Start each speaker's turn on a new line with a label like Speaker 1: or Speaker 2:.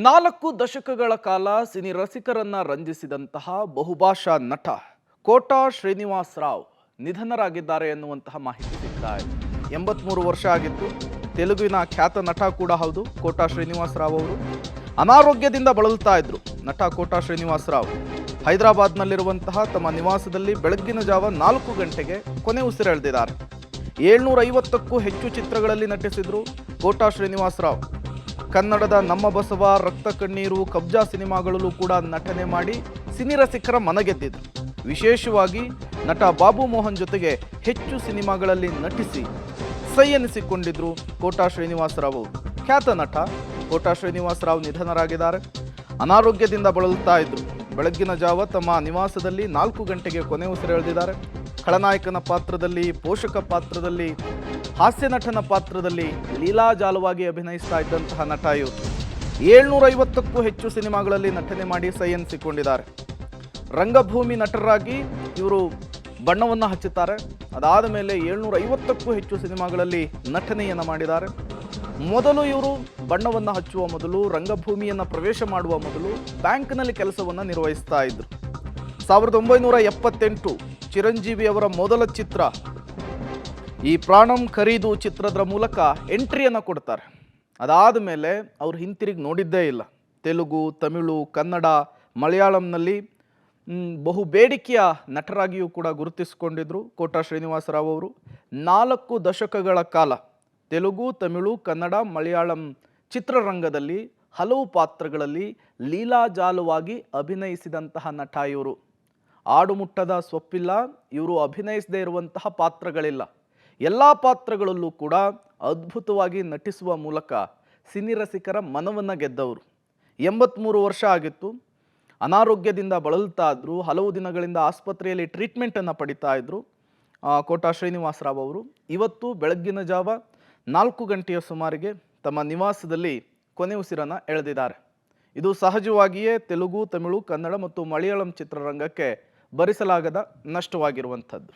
Speaker 1: 4 ದಶಕಗಳ ಕಾಲ ಸಿನಿ ರಸಿಕರನ್ನ ರಂಜಿಸಿದಂತಹ ಬಹುಭಾಷಾ ನಟ ಕೋಟಾ ಶ್ರೀನಿವಾಸ್ ರಾವ್ ನಿಧನರಾಗಿದ್ದಾರೆ ಎನ್ನುವಂತಹ ಮಾಹಿತಿ ಸಿಗ್ತಾ ಇದೆ. 83 ವರ್ಷ ಆಗಿತ್ತು. ತೆಲುಗಿನ ಖ್ಯಾತ ನಟ ಕೂಡ ಹೌದು ಕೋಟಾ ಶ್ರೀನಿವಾಸ್ ರಾವ್ ಅವರು. ಅನಾರೋಗ್ಯದಿಂದ ಬಳಲ್ತಾ ಇದ್ರು ನಟ ಕೋಟಾ ಶ್ರೀನಿವಾಸ್ ರಾವ್. ಹೈದರಾಬಾದ್ನಲ್ಲಿರುವಂತಹ ತಮ್ಮ ನಿವಾಸದಲ್ಲಿ ಬೆಳಗ್ಗಿನ ಜಾವ 4 ಗಂಟೆಗೆ ಕೊನೆ ಉಸಿರೆಳೆದಿದ್ದಾರೆ. 750ಕ್ಕೂ ಹೆಚ್ಚು ಚಿತ್ರಗಳಲ್ಲಿ ನಟಿಸಿದ್ರು ಕೋಟಾ ಶ್ರೀನಿವಾಸ್ ರಾವ್. ಕನ್ನಡದ ನಮ್ಮ ಬಸವ, ರಕ್ತ ಕಣ್ಣೀರು, ಕಬ್ಜಾ ಸಿನಿಮಾಗಳಲ್ಲೂ ಕೂಡ ನಟನೆ ಮಾಡಿ ಸಿನಿ ರಸಿಕರ ಮನಗೆದ್ದಿದ್ರು. ವಿಶೇಷವಾಗಿ ನಟ ಬಾಬು ಮೋಹನ್ ಜೊತೆಗೆ ಹೆಚ್ಚು ಸಿನಿಮಾಗಳಲ್ಲಿ ನಟಿಸಿ ಸೈ ಎನಿಸಿಕೊಂಡಿದ್ರು ಕೋಟಾ ಶ್ರೀನಿವಾಸ್ ರಾವ್ ಅವರು. ಖ್ಯಾತ ನಟ ಕೋಟಾ ಶ್ರೀನಿವಾಸ್ ರಾವ್ ನಿಧನರಾಗಿದ್ದಾರೆ. ಅನಾರೋಗ್ಯದಿಂದ ಬಳಲುತ್ತಾ ಇದ್ರು. ಬೆಳಗ್ಗಿನ ಜಾವ ತಮ್ಮ ನಿವಾಸದಲ್ಲಿ 4 ಗಂಟೆಗೆ ಕೊನೆ ಉಸಿರೆಳೆದಿದ್ದಾರೆ. ಖಳನಾಯಕನ ಪಾತ್ರದಲ್ಲಿ, ಪೋಷಕ ಪಾತ್ರದಲ್ಲಿ, ಹಾಸ್ಯ ನಟನ ಪಾತ್ರದಲ್ಲಿ ಲೀಲಾಜಾಲವಾಗಿ ಅಭಿನಯಿಸ್ತಾ ಇದ್ದಂತಹ ನಟ ಇವರು. 750ಕ್ಕೂ ಹೆಚ್ಚು ಸಿನಿಮಾಗಳಲ್ಲಿ ನಟನೆ ಮಾಡಿ ಸೈ ಎನಿಸಿಕೊಂಡಿದ್ದಾರೆ. ರಂಗಭೂಮಿ ನಟರಾಗಿ ಇವರು ಬಣ್ಣವನ್ನು ಹಚ್ಚುತ್ತಾರೆ. ಅದಾದ ಮೇಲೆ 750ಕ್ಕೂ ಹೆಚ್ಚು ಸಿನಿಮಾಗಳಲ್ಲಿ ನಟನೆಯನ್ನು ಮಾಡಿದ್ದಾರೆ. ಮೊದಲು ಇವರು ಬಣ್ಣವನ್ನು ಹಚ್ಚುವ ಮೊದಲು, ರಂಗಭೂಮಿಯನ್ನು ಪ್ರವೇಶ ಮಾಡುವ ಮೊದಲು ಬ್ಯಾಂಕ್ನಲ್ಲಿ ಕೆಲಸವನ್ನು ನಿರ್ವಹಿಸ್ತಾ ಇದ್ರು. 1978 ಚಿರಂಜೀವಿ ಅವರ ಮೊದಲ ಚಿತ್ರ ಈ ಪ್ರಾಣಂ ಖರೀದು ಚಿತ್ರದ ಮೂಲಕ ಎಂಟ್ರಿಯನ್ನು ಕೊಡ್ತಾರೆ. ಅದಾದ ಮೇಲೆ ಅವರು ಹಿಂತಿರುಗಿ ನೋಡಿದ್ದೇ ಇಲ್ಲ. ತೆಲುಗು, ತಮಿಳು, ಕನ್ನಡ, ಮಲಯಾಳಂನಲ್ಲಿ ಬಹು ಬೇಡಿಕೆಯ ನಟರಾಗಿಯೂ ಕೂಡ ಗುರುತಿಸಿಕೊಂಡಿದ್ರು ಕೋಟಾ ಶ್ರೀನಿವಾಸ ರಾವ್ ಅವರು. 4 ದಶಕಗಳ ಕಾಲ ತೆಲುಗು, ತಮಿಳು, ಕನ್ನಡ, ಮಲಯಾಳಂ ಚಿತ್ರರಂಗದಲ್ಲಿ ಹಲವು ಪಾತ್ರಗಳಲ್ಲಿ ಲೀಲಾಜಾಲವಾಗಿ ಅಭಿನಯಿಸಿದಂತಹ ನಟ ಇವರು. ಆಡುಮುಟ್ಟದ ಸೊಪ್ಪಿಲ್ಲ, ಇವರು ಅಭಿನಯಿಸದೇ ಇರುವಂತಹ ಪಾತ್ರಗಳಿಲ್ಲ. ಎಲ್ಲ ಪಾತ್ರಗಳಲ್ಲೂ ಕೂಡ ಅದ್ಭುತವಾಗಿ ನಟಿಸುವ ಮೂಲಕ ಸಿನಿ ರಸಿಕರ ಮನವನ್ನು ಗೆದ್ದವರು. 83 ವರ್ಷ ಆಗಿತ್ತು. ಅನಾರೋಗ್ಯದಿಂದ ಬಳಲ್ತಾ ಇದ್ರು. ಹಲವು ದಿನಗಳಿಂದ ಆಸ್ಪತ್ರೆಯಲ್ಲಿ ಟ್ರೀಟ್ಮೆಂಟನ್ನು ಪಡಿತಾ ಇದ್ರು ಕೋಟಾ ಶ್ರೀನಿವಾಸ್ ರಾವ್ ಅವರು. ಇವತ್ತು ಬೆಳಗ್ಗಿನ ಜಾವ 4 ಗಂಟೆಯ ಸುಮಾರಿಗೆ ತಮ್ಮ ನಿವಾಸದಲ್ಲಿ ಕೊನೆ ಉಸಿರನ್ನು ಎಳೆದಿದ್ದಾರೆ. ಇದು ಸಹಜವಾಗಿಯೇ ತೆಲುಗು, ತಮಿಳು, ಕನ್ನಡ ಮತ್ತು ಮಲಯಾಳಂ ಚಿತ್ರರಂಗಕ್ಕೆ ಭರಿಸಲಾಗದ ನಷ್ಟವಾಗಿರುವಂಥದ್ದು.